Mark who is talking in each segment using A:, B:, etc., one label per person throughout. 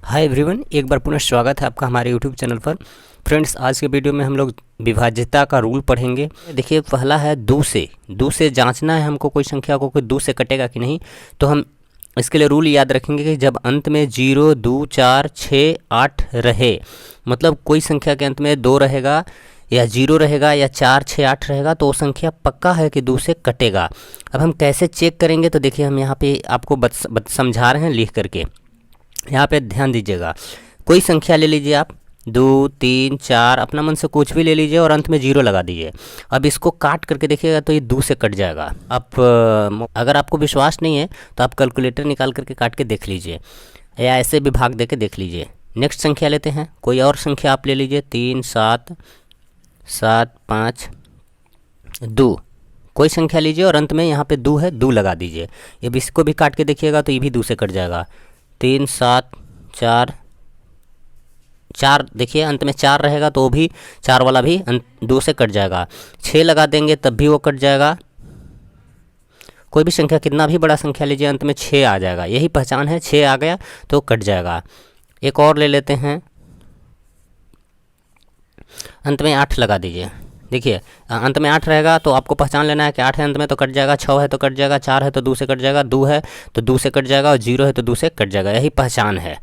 A: Hi everyone, एक बार पुनः स्वागत है आपका हमारे यूट्यूब चैनल पर। फ्रेंड्स, आज के वीडियो में हम लोग विभाज्यता का रूल पढ़ेंगे। देखिए, पहला है दो से जांचना है हमको कोई संख्या को, कोई दो से कटेगा कि नहीं। तो हम इसके लिए रूल याद रखेंगे कि जब अंत में 0, 2, 4, 6, 8 रहे, मतलब कोई संख्या के अंत में 2 रहेगा या 0 रहेगा या 4, 6, 8 रहेगा, तो वो संख्या पक्का है कि 2 से कटेगा। अब हम कैसे चेक करेंगे, तो देखिए हम यहाँ पे आपको समझा रहे हैं लिख करके। यहाँ पे ध्यान दीजिएगा, कोई संख्या ले लीजिए आप, 2, 3, 4, अपना मन से कुछ भी ले लीजिए और अंत में 0 लगा दीजिए। अब इसको काट करके देखिएगा तो ये 2 से कट जाएगा। आप अगर आपको विश्वास नहीं है तो आप कैलकुलेटर निकाल करके काट के देख लीजिए या ऐसे भी भाग दे के देख लीजिए। नेक्स्ट संख्या लेते हैं, कोई और संख्या आप ले लीजिए, 3, 7, 7, 5, 2। कोई संख्या लीजिए और अंत में यहाँ पे 2 है, 2 लगा दीजिए। अब इसको भी काट के देखिएगा तो ये भी 2 से कट जाएगा। 3, 7, 4, 4, देखिए अंत में 4 रहेगा तो वो भी 4 वाला भी 2 से कट जाएगा। 6 लगा देंगे तब भी वो कट जाएगा। कोई भी संख्या, कितना भी बड़ा संख्या लीजिए, अंत में 6 आ जाएगा। यही पहचान है, 6 आ गया तो कट जाएगा। एक और ले लेते हैं, अंत में 8 लगा दीजिए। देखिए अंत में 8 रहेगा तो आपको पहचान लेना है कि 8 है अंत में तो कट जाएगा, 6 है तो कट जाएगा, 4 है तो 2 से कट जाएगा, 2 है तो 2 से कट जाएगा और 0 है तो 2 से कट जाएगा। यही पहचान है।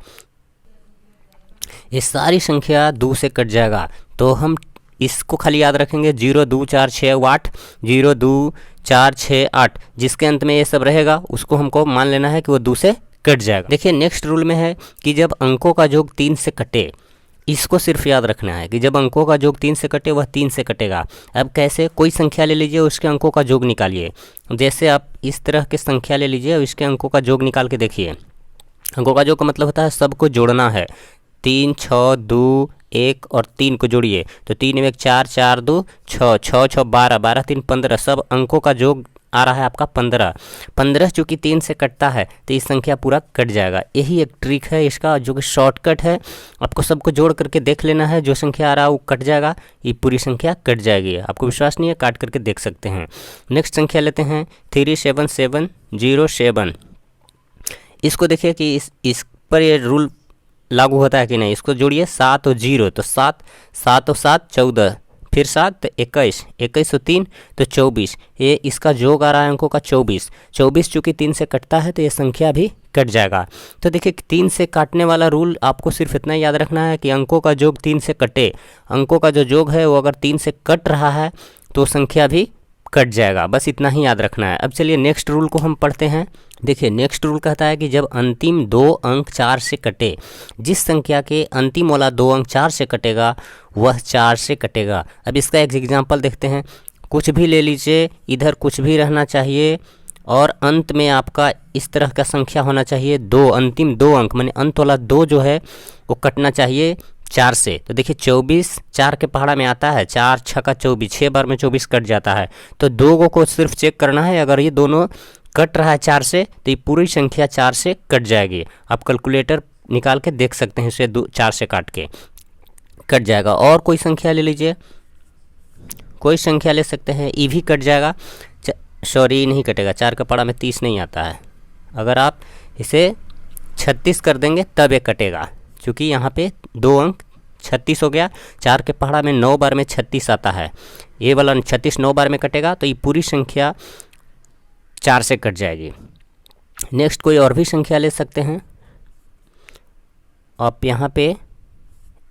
A: ये सारी संख्या 2 से कट जाएगा तो हम इसको खाली याद रखेंगे, 0, 2, 4, 6, 8, 0, 2, 4, 6, 8। जिसके अंत में ये सब रहेगा उसको हमको मान लेना है कि वो 2 से कट जाएगा। देखिए नेक्स्ट रूल में है कि जब अंकों का योग 3 से कटे, इसको सिर्फ याद रखना है कि जब अंकों का योग 3 से कटे वह 3 से कटेगा। अब कैसे, कोई संख्या ले लीजिए, उसके अंकों का योग निकालिए। जैसे आप इस तरह की संख्या ले लीजिए और इसके अंकों का योग निकाल के देखिए। अंकों का योग का मतलब होता है सबको जोड़ना है। 3, 6, 2, 1 और 3 को जोड़िए तो 3 में 4, 4, 2, 6, 6, 6, 12, 12, 3, 15। सब अंकों का योग आ रहा है आपका 15। 15 चूँकि 3 से कटता है तो इस संख्या पूरा कट जाएगा। यही एक ट्रिक है इसका, जो कि शॉर्टकट है। आपको सबको जोड़ करके देख लेना है, जो संख्या आ रहा है वो कट जाएगा, ये पूरी संख्या कट जाएगी। आपको विश्वास नहीं है, काट करके देख सकते हैं। नेक्स्ट संख्या लेते हैं 37707। इसको देखिए कि इस पर ये रूल लागू होता है कि नहीं। इसको जोड़िए, 7 और 0 तो 7, 7 और 7 14, फिर 7 तो 21, 21 और 3 तो 24। ये इसका योग आ रहा है अंकों का 24। 24 चूँकि 3 से कटता है तो ये संख्या भी कट जाएगा। तो देखिए 3 से काटने वाला रूल आपको सिर्फ इतना याद रखना है कि अंकों का योग 3 से कटे। अंकों का जो योग है वो अगर 3 से कट रहा है तो संख्या भी कट जाएगा। बस इतना ही याद रखना है। अब चलिए नेक्स्ट रूल को हम पढ़ते हैं। देखिए नेक्स्ट रूल कहता है कि जब अंतिम 2 अंक 4 से कटे, जिस संख्या के अंतिम वाला 2 अंक 4 से कटेगा वह 4 से कटेगा। अब इसका एक एग्जांपल देखते हैं। कुछ भी ले लीजिए, इधर कुछ भी रहना चाहिए और अंत में आपका इस तरह का संख्या होना चाहिए 2, अंतिम 2 अंक माने अंत वाला 2 जो है वो कटना चाहिए 4 से। तो देखिए 24 4 के पहाड़ा में आता है, 4 6 24, 6 बार में 24 कट जाता है। तो 2 को सिर्फ चेक करना है, अगर ये दोनों कट रहा है 4 से तो ये पूरी संख्या 4 से कट जाएगी। आप कैलकुलेटर निकाल के देख सकते हैं, इसे 4 से काट के कट जाएगा। और कोई संख्या ले लीजिए, कोई संख्या ले सकते हैं, ये भी कट जाएगा। सॉरी, नहीं कटेगा, 4 का पहाड़ा में 30 नहीं आता है। अगर आप इसे 36 कर देंगे तब ये कटेगा, क्योंकि यहाँ पे 2 अंक 36 हो गया। 4 के पहाड़ा में 9 बार में 36 आता है, ये वाला 36 9 बार में कटेगा तो ये पूरी संख्या 4 से कट जाएगी। नेक्स्ट कोई और भी संख्या ले सकते हैं आप। यहाँ पे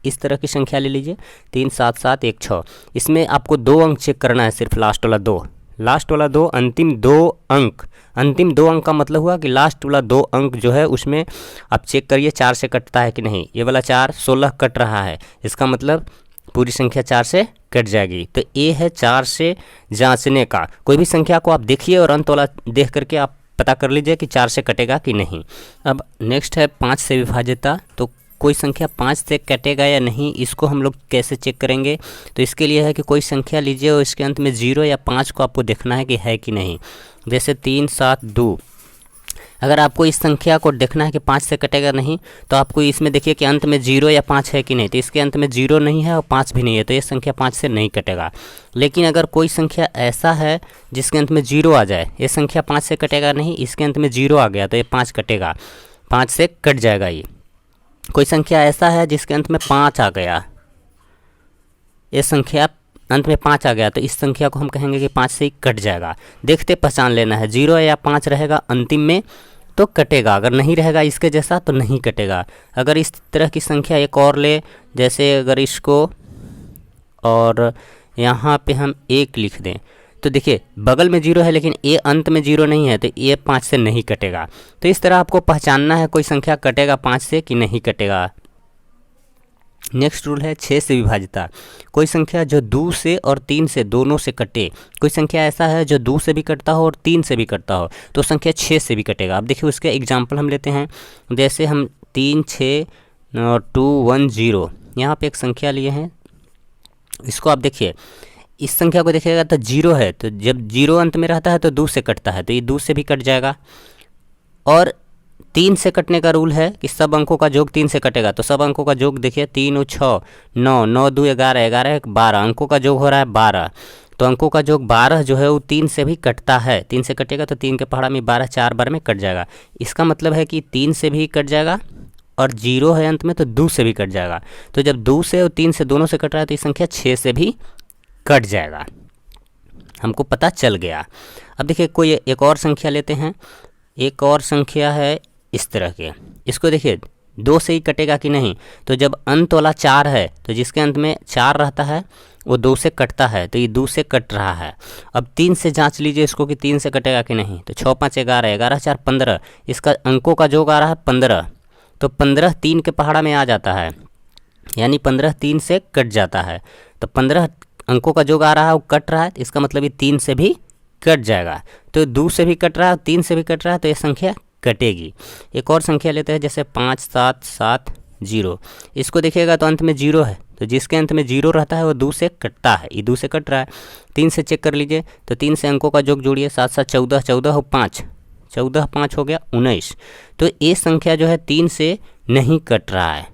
A: इस तरह की संख्या ले लीजिए, 3 7 7 1 6। इसमें आपको 2 अंक चेक करना है, सिर्फ लास्ट वाला 2, लास्ट वाला 2, अंतिम 2 अंक। अंतिम 2 अंक का मतलब हुआ कि लास्ट वाला 2 अंक जो है उसमें आप चेक करिए 4 से कटता है कि नहीं। ये वाला 4 16 कट रहा है, इसका मतलब पूरी संख्या 4 से कट जाएगी। तो ये है 4 से जांचने का। कोई भी संख्या को आप देखिए और अंत वाला देख करके आप पता कर लीजिए कि 4 से कटेगा कि नहीं। अब नेक्स्ट है 5 से विभाज्यता। तो कोई संख्या 5 से कटेगा या नहीं, इसको हम लोग कैसे चेक करेंगे। तो इसके लिए है कि कोई संख्या लीजिए और इसके अंत में 0 या 5 को आपको देखना है कि है कि नहीं। जैसे 3 7 2, अगर आपको इस संख्या को देखना है कि 5 से कटेगा नहीं, तो आपको इसमें देखिए कि अंत में 0 या 5 है कि नहीं। तो इसके अंत में 0 नहीं है और 5 भी नहीं है, तो ये संख्या 5 से नहीं कटेगा। लेकिन अगर कोई संख्या ऐसा है जिसके अंत में 0 आ जाए, ये संख्या 5 से कटेगा नहीं, इसके अंत में 0 आ गया तो ये 5 कटेगा, 5 से कट जाएगा ये। कोई संख्या ऐसा है जिसके अंत में 5 आ गया, ये संख्या अंत में 5 आ गया, तो इस संख्या को हम कहेंगे कि 5 से ही कट जाएगा। देखते पहचान लेना है, 0 या 5 रहेगा अंतिम में तो कटेगा, अगर नहीं रहेगा इसके जैसा तो नहीं कटेगा। अगर इस तरह की संख्या एक और ले, जैसे अगर इसको और यहाँ पे हम 1 लिख दें, तो देखिए बगल में 0 है लेकिन ये अंत में 0 नहीं है, तो ये 5 से नहीं कटेगा। तो इस तरह आपको पहचानना है कोई संख्या कटेगा 5 से कि नहीं कटेगा। नेक्स्ट रूल है 6 से विभाजिता। कोई संख्या जो 2 से और 3 से दोनों से कटे, कोई संख्या ऐसा है जो 2 से भी कटता हो और 3 से भी कटता हो, तो संख्या 6 से भी कटेगा। अब देखिए उसके एग्जाम्पल हम लेते हैं, जैसे हम 3, 6 और 2, 1, 0 यहाँ पे एक संख्या लिए हैं। इसको आप देखिए, इस संख्या को देखिएगा तो 0 है, तो जब 0 अंत में रहता है तो 2 से कटता है, तो ये 2 से भी कट जाएगा। और 3 से कटने का रूल है कि सब अंकों का योग 3 से कटेगा, तो सब अंकों का योग देखिए 3 और 6 9, 9 2 11, 11 1 12, अंकों का योग हो रहा है 12, तो अंकों का योग 12 जो है वो 3 से भी कटता है। 3 से कटेगा तो 3 के पहाड़ा में 12 4 बार में कट जाएगा। इसका मतलब है कि 3 से भी कट जाएगा और 0 है अंत में तो 2 से भी कट जाएगा। तो जब 2 से और 3 से दोनों से कट रहा है तो ये संख्या 6 से भी कट जाएगा, हमको पता चल गया। अब देखिए कोई एक और संख्या लेते हैं, एक और संख्या है इस तरह के, इसको देखिए 2 से ही कटेगा कि नहीं, तो जब अंत वाला 4 है तो जिसके अंत में 4 रहता है वो 2 से कटता है, तो ये 2 से कट रहा है। अब 3 से जांच लीजिए इसको कि 3 से कटेगा कि नहीं, तो 6 5 11, 11 4 15, इसका अंकों का योग आ रहा है 15, तो 15 3 के पहाड़ा में आ जाता है, यानी 15 3 से कट जाता है। तो 15 अंकों का योग आ रहा है वो कट रहा है, तो इसका मतलब ये 3 से भी कट जाएगा। तो 2 से भी कट रहा है, 3 से भी कट रहा है, तो ये संख्या कटेगी। एक और संख्या लेते हैं, जैसे 5 7 7 0, इसको देखिएगा तो अंत में 0 है, तो जिसके अंत में 0 रहता है वो 2 से कटता है, ये 2 से कट रहा है। 3 से चेक कर लीजिए, तो 3 से अंकों का योग जोड़िए, 7 7 14, 14 हो 5, 14 5 हो गया 19, तो ये संख्या जो है 3 से नहीं कट रहा है।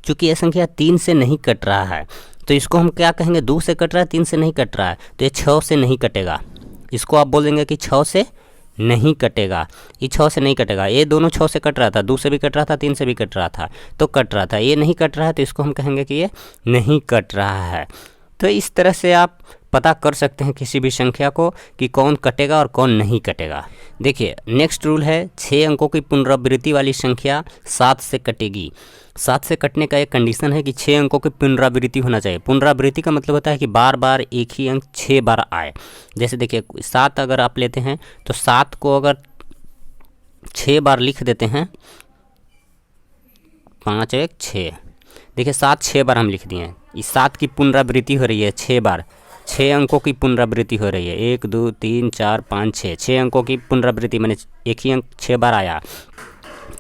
A: चूँकि ये संख्या 3 से नहीं कट रहा है तो इसको हम क्या कहेंगे, 2 से कट रहा है 3 से नहीं कट रहा है, तो ये 6 से नहीं कटेगा। इसको आप बोल देंगे कि 6 से नहीं कटेगा, ये 6 से नहीं कटेगा। ये दोनों 6 से कट रहा था, 2 से भी कट रहा था, 3 से भी कट रहा था, तो कट रहा था। ये नहीं कट रहा है तो इसको हम कहेंगे कि ये नहीं कट रहा है। तो इस तरह से आप पता कर सकते हैं किसी भी संख्या को कि कौन कटेगा और कौन नहीं कटेगा। देखिए नेक्स्ट रूल है 6 अंकों की पुनरावृत्ति वाली संख्या 7 से कटेगी। 7 से कटने का एक कंडीशन है कि 6 अंकों की पुनरावृत्ति होना चाहिए। पुनरावृत्ति का मतलब होता है कि बार बार एक ही अंक 6 बार आए। जैसे देखिए 7 अगर आप लेते हैं तो 7 को अगर 6 बार लिख देते हैं, 5 1 6, देखिए 7 6 बार हम लिख दिए हैं। इस 7 की पुनरावृत्ति हो रही है 6 बार, 6 अंकों की पुनरावृत्ति हो रही है, 1 2 3 4 5 6, 6 अंकों की पुनरावृत्ति मैंने एक ही अंक 6 बार आया,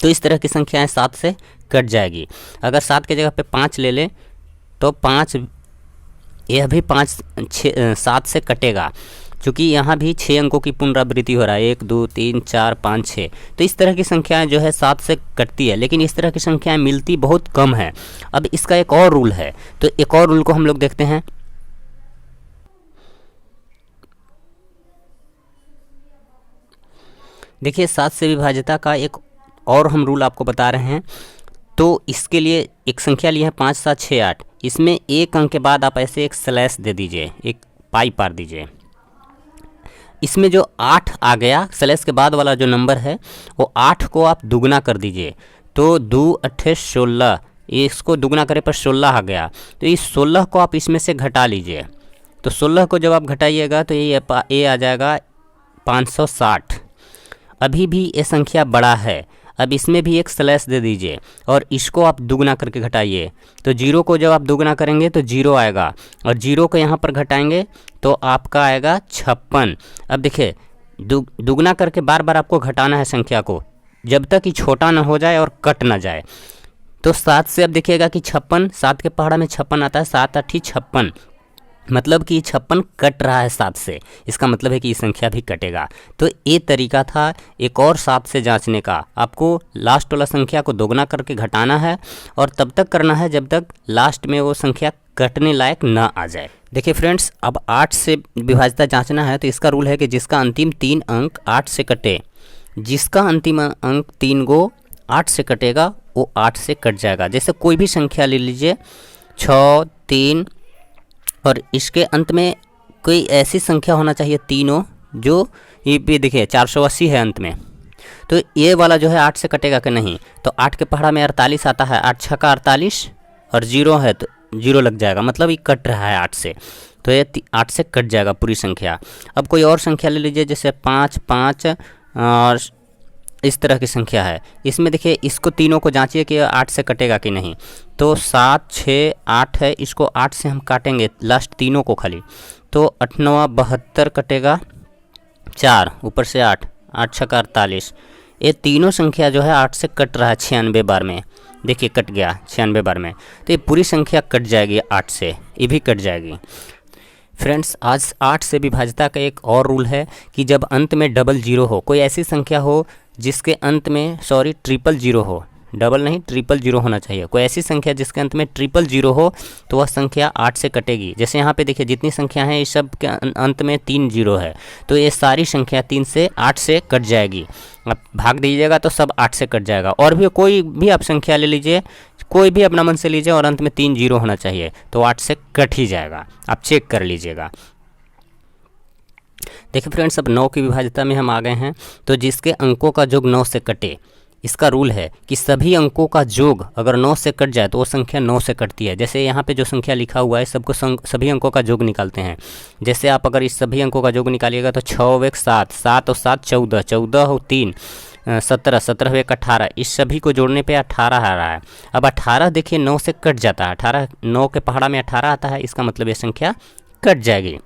A: तो इस तरह की संख्याएं 7 से कट जाएगी। अगर 7 की जगह पे 5 ले लें तो 5, यह भी 7 से कटेगा, क्योंकि यहाँ भी 6 अंकों की पुनरावृत्ति हो रहा है, 1 2 3 4 5 6, तो इस तरह की संख्याएं जो है 7 से कटती है, लेकिन इस तरह की संख्याएं मिलती बहुत कम है। अब इसका एक और रूल है, तो एक और रूल को हम लोग देखते हैं। देखिए 7 से विभाज्यता का एक और हम रूल आपको बता रहे हैं। तो इसके लिए एक संख्या ली है 5 7 6 8, इसमें एक अंक के बाद आप ऐसे एक स्लैश दे दीजिए, एक पाई पार दीजिए। इसमें जो 8 आ गया स्लैश के बाद वाला जो नंबर है वो 8 को आप दुगना कर दीजिए, तो 2 8 16, इसको दुगना करे पर 16 आ गया, तो इस 16 को आप इसमें से घटा लीजिए। तो 16 को जब आप घटाइएगा तो ये आ जाएगा 560। अभी भी ये संख्या बड़ा है, अब इसमें भी एक स्लैश दे दीजिए और इसको आप दुगना करके घटाइए। तो 0 को जब आप दुगना करेंगे तो 0 आएगा और 0 को यहाँ पर घटाएंगे तो आपका आएगा 56। अब देखिए दुगना करके बार बार आपको घटाना है संख्या को, जब तक कि छोटा ना हो जाए और कट ना जाए। तो 7 से अब देखिएगा कि 56, 7 के पहाड़ा में 56 आता है, 7 8 56, मतलब कि 56 कट रहा है 7 से, इसका मतलब है कि ये संख्या भी कटेगा। तो ये तरीका था एक और 7 से जांचने का। आपको लास्ट वाला संख्या को दोगुना करके घटाना है और तब तक करना है जब तक लास्ट में वो संख्या कटने लायक ना आ जाए। देखिए फ्रेंड्स, अब 8 से विभाज्यता जांचना है तो इसका रूल है कि जिसका अंतिम 3 अंक 8 से कटे, जिसका अंतिम अंक 3 गो 8 से कटेगा वो 8 से कट जाएगा। जैसे कोई भी संख्या ले लीजिए 6, 3 और इसके अंत में कोई ऐसी संख्या होना चाहिए तीनों जो ये भी देखिए 480 है अंत में, तो ये वाला जो है 8 से कटेगा कि नहीं। तो 8 के पहाड़ा में 48 आता है, 8 6 का 48 और 0 है तो 0 लग जाएगा, मतलब ये कट रहा है 8 से, तो ये 8 से कट जाएगा पूरी संख्या। अब कोई और संख्या ले लीजिए जैसे 5 5 और इस तरह की संख्या है, इसमें देखिए इसको तीनों को जांचिए कि 8 से कटेगा कि नहीं। तो 7 6 8 है, इसको 8 से हम काटेंगे लास्ट तीनों को खाली, तो 8 9 72 कटेगा 4 ऊपर से 8 8 6 का 48। ये तीनों संख्या जो है 8 से कट रहा है 96 बार में, देखिए कट गया 96 बार में, तो ये पूरी संख्या कट जाएगी 8 से, ये भी कट जाएगी। फ्रेंड्स आज 8 से विभाज्यता का एक और रूल है कि जब अंत में डबल जीरो हो, कोई ऐसी संख्या हो जिसके अंत में ट्रिपल जीरो हो, डबल नहीं ट्रिपल जीरो होना चाहिए, कोई ऐसी संख्या जिसके अंत में ट्रिपल जीरो हो तो वह संख्या 8 से कटेगी। जैसे यहाँ पे देखिए जितनी संख्या हैं इस सब के अंत में 3 जीरो है, तो ये सारी संख्या 3 से 8 से कट जाएगी। आप भाग दीजिएगा तो सब 8 से कट जाएगा। और भी कोई भी आप संख्या ले लीजिए, कोई भी अपना मन से लीजिए और अंत में 3 जीरो होना चाहिए, तो 8 से कट ही जाएगा, आप चेक कर लीजिएगा। देखिए फ्रेंड्स अब 9 की विभाज्यता में हम आ गए हैं, तो जिसके अंकों का योग 9 से कटे, इसका रूल है कि सभी अंकों का योग अगर 9 से कट जाए तो वो संख्या 9 से कटती है। जैसे यहाँ पे जो संख्या लिखा हुआ है सबको सभी अंकों का योग निकालते हैं। जैसे आप अगर इस सभी अंकों का योग निकालिएगा तो 6 और 1 7, 7 और 7 14, 14 और 3 17, 17 और 1 18, इस सभी को जोड़ने पे 18 आ रहा है। अब 18 देखिए 9 से कट जाता है, 18 9 के पहाड़ा में 18 आता है, इसका मतलब ये संख्या कट जाएगी।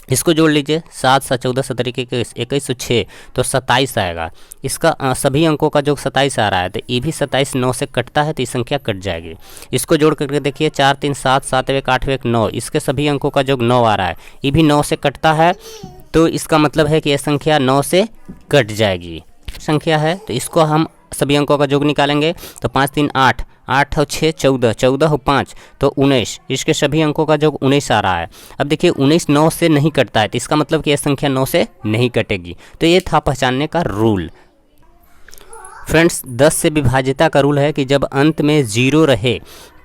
A: इसको जोड़ लीजिए 7 7 14 17 21 21 6, तो 27 आएगा। इसका सभी अंकों का योग 27 आ रहा है, तो ये भी 27 9 से कटता है, तो ये संख्या कट जाएगी। इसको जोड़ करके देखिए 4 3 7 7 1 8 1 9, इसके सभी अंकों का योग 9 आ रहा है, ये भी 9 से कटता है, तो इसका मतलब है कि यह संख्या 9 से कट जाएगी। संख्या है तो इसको हम सभी अंकों का योग निकालेंगे, तो 5 3 8, 8 और 6 14, 14 और 5 तो 19, इसके सभी अंकों का योग 19 आ रहा है। अब देखिए 19 9 से नहीं कटता है, तो इसका मतलब कि यह संख्या 9 से नहीं कटेगी। तो ये था पहचानने का रूल। फ्रेंड्स 10 से विभाज्यता का रूल है कि जब अंत में जीरो रहे,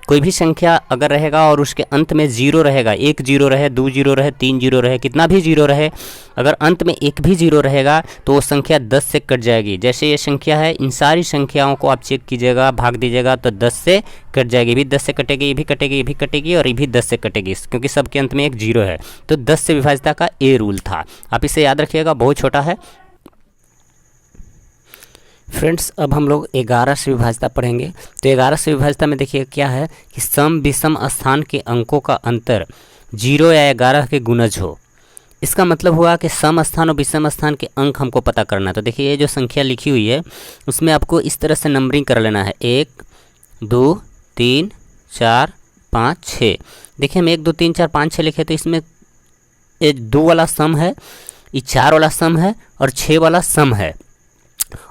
A: कोई भी संख्या अगर रहेगा और उसके अंत में जीरो रहेगा, 1 जीरो रहे, 2 जीरो रहे, 3 जीरो रहे, कितना भी जीरो रहे, अगर अंत में एक भी जीरो रहेगा तो वो संख्या 10 से कट जाएगी। जैसे ये संख्या है, इन सारी संख्याओं को आप चेक कीजिएगा, भाग दीजिएगा तो 10 से कट जाएगी। ये भी 10 से कटेगी, ये भी कटेगी, ये भी कटेगी और ये भी 10 से कटेगी, क्योंकि सबके अंत में एक जीरो है। तो 10 से विभाज्यता का ये रूल था, आप इसे याद रखिएगा, बहुत छोटा है। फ्रेंड्स अब हम लोग 11 से विभाज्यता पढ़ेंगे। तो 11 से विभाज्यता में देखिए क्या है कि सम विषम स्थान के अंकों का अंतर 0 या 11 के गुणज हो। इसका मतलब हुआ कि सम स्थान और विषम स्थान के अंक हमको पता करना है। तो देखिए ये जो संख्या लिखी हुई है उसमें आपको इस तरह से नंबरिंग कर लेना है, 1 2 3 4 5 6। देखिए हम 1 2 3 4 5 6 लिखे, तो इसमें ये 2 वाला सम है, ये 4 वाला सम है और 6 वाला सम है,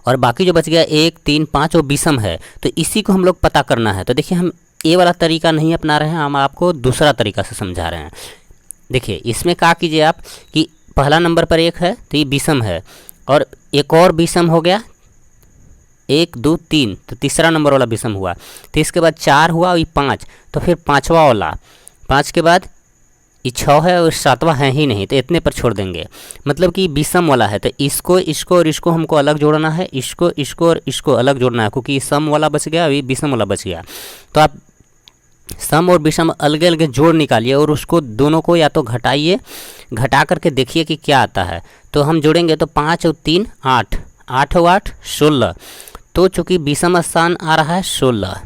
A: और बाकी जो बच गया 1 3 5 और विषम है। तो इसी को हम लोग पता करना है। तो देखिए हम ये वाला तरीका नहीं अपना रहे हैं, हम आपको दूसरा तरीका से समझा रहे हैं। देखिए इसमें क्या कीजिए आप कि पहला नंबर पर 1 है तो ये विषम है, और एक और विषम हो गया 1 2 3, तो तीसरा नंबर वाला विषम हुआ। तो इसके बाद 4 हुआ और ये 5, तो फिर 5वां वाला, 5 के बाद ये 6 है और 7वां है ही नहीं, तो इतने पर छोड़ देंगे, मतलब कि विषम वाला है। तो इसको इसको और इसको हमको अलग जोड़ना है, इसको इसको और इसको अलग जोड़ना है, क्योंकि सम वाला बच गया, अभी विषम वाला बच गया। तो आप सम और विषम अलग अलग जोड़ निकालिए और उसको दोनों को या तो घटाइए, घटा करके देखिए कि क्या आता है। तो हम जोड़ेंगे तो 5 और 3 8, 8 और 8 16, तो चूँकि विषम स्थान आ रहा है 16,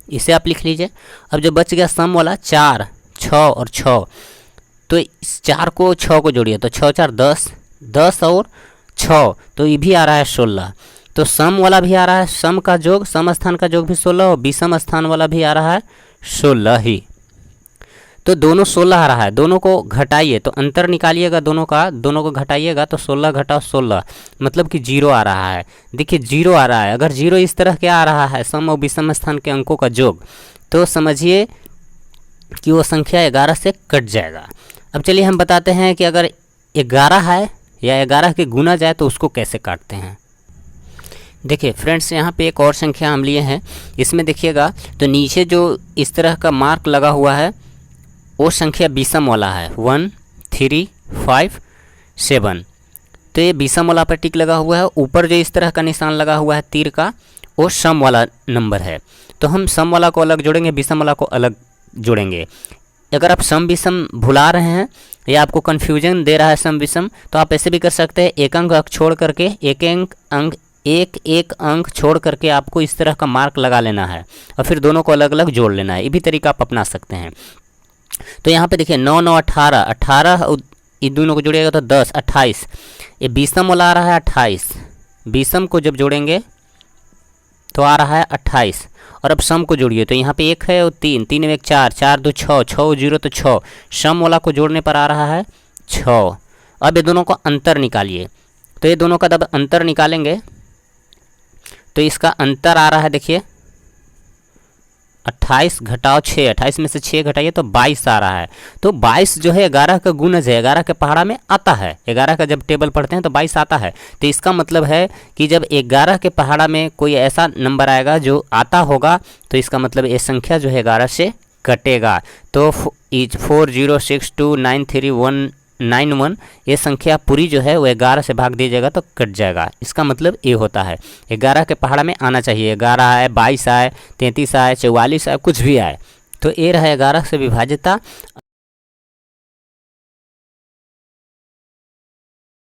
A: इसे आप लिख लीजिए। अब जो बच गया सम वाला 4 6 और 6, तो इस 4 को 6 को जोड़िए, तो 6 4 10, 10 और 6, तो ये भी आ रहा है 16। तो सम वाला भी आ रहा है, सम का योग, सम स्थान का योग भी 16 और विषम स्थान वाला भी आ रहा है 16 ही। तो दोनों 16 आ रहा है, दोनों को घटाइए तो अंतर निकालिएगा दोनों का, दोनों को घटाइएगा तो 16 घटाओ 16, मतलब कि 0 आ रहा है। देखिए 0 आ रहा है, अगर 0 इस तरह के आ रहा है सम और विषम स्थान के अंकों का योग, तो समझिए कि वो संख्या 11 से कट जाएगा। अब चलिए हम बताते हैं कि अगर 11 है या 11 के गुना जाए तो उसको कैसे काटते हैं। देखिए फ्रेंड्स, यहाँ पे एक और संख्या हम लिए हैं। इसमें देखिएगा तो नीचे जो इस तरह का मार्क लगा हुआ है वो संख्या विषम वाला है, 1 3 5 7। तो ये विषम वाला पर टिक लगा हुआ है। ऊपर जो इस तरह का निशान लगा हुआ है तीर का, वो सम वाला नंबर है। तो हम सम वाला को अलग जोड़ेंगे, विषम वाला को अलग जोड़ेंगे। अगर आप सम विषम भुला रहे हैं या आपको कन्फ्यूजन दे रहा है सम विषम, तो आप ऐसे भी कर सकते हैं, एक अंक छोड़ करके एक अंक छोड़ करके आपको इस तरह का मार्क लगा लेना है और फिर दोनों को अलग अलग जोड़ लेना है। ये भी तरीका आप अपना सकते हैं। तो यहाँ पे देखिए 9 9 18 18, ये दोनों को जोड़िएगा तो 10 28। ये विषम वाला आ रहा है 28, विषम को जब जोड़ेंगे तो आ रहा है 28। और अब सम को जोड़िए तो यहाँ पे 1 है और 3, 3 में 1 4, 4 2 6, 6 0 तो 6। सम वाला को जोड़ने पर आ रहा है 6। अब ये दोनों को अंतर निकालिए। तो ये दोनों का जब अंतर निकालेंगे तो इसका अंतर आ रहा है, देखिए 28 घटाओ 6, 28 में से 6 घटाइए तो 22 आ रहा है। तो 22 जो है 11 का गुणज है, 11 के पहाड़ा में आता है। 11 का जब टेबल पढ़ते हैं तो 22 आता है। तो इसका मतलब है कि जब 11 के पहाड़ा में कोई ऐसा नंबर आएगा जो आता होगा, तो इसका मतलब ये संख्या जो है 11 से कटेगा। तो 4062939191 ये संख्या पूरी जो है वो 11 से भाग दीजिएगा तो कट जाएगा। इसका मतलब ये होता है 11 के पहाड़ा में आना चाहिए। 11 आए, 22 आए, 33 आए, 44 आए, कुछ भी आए, तो ये रहा 11 से विभाजिता।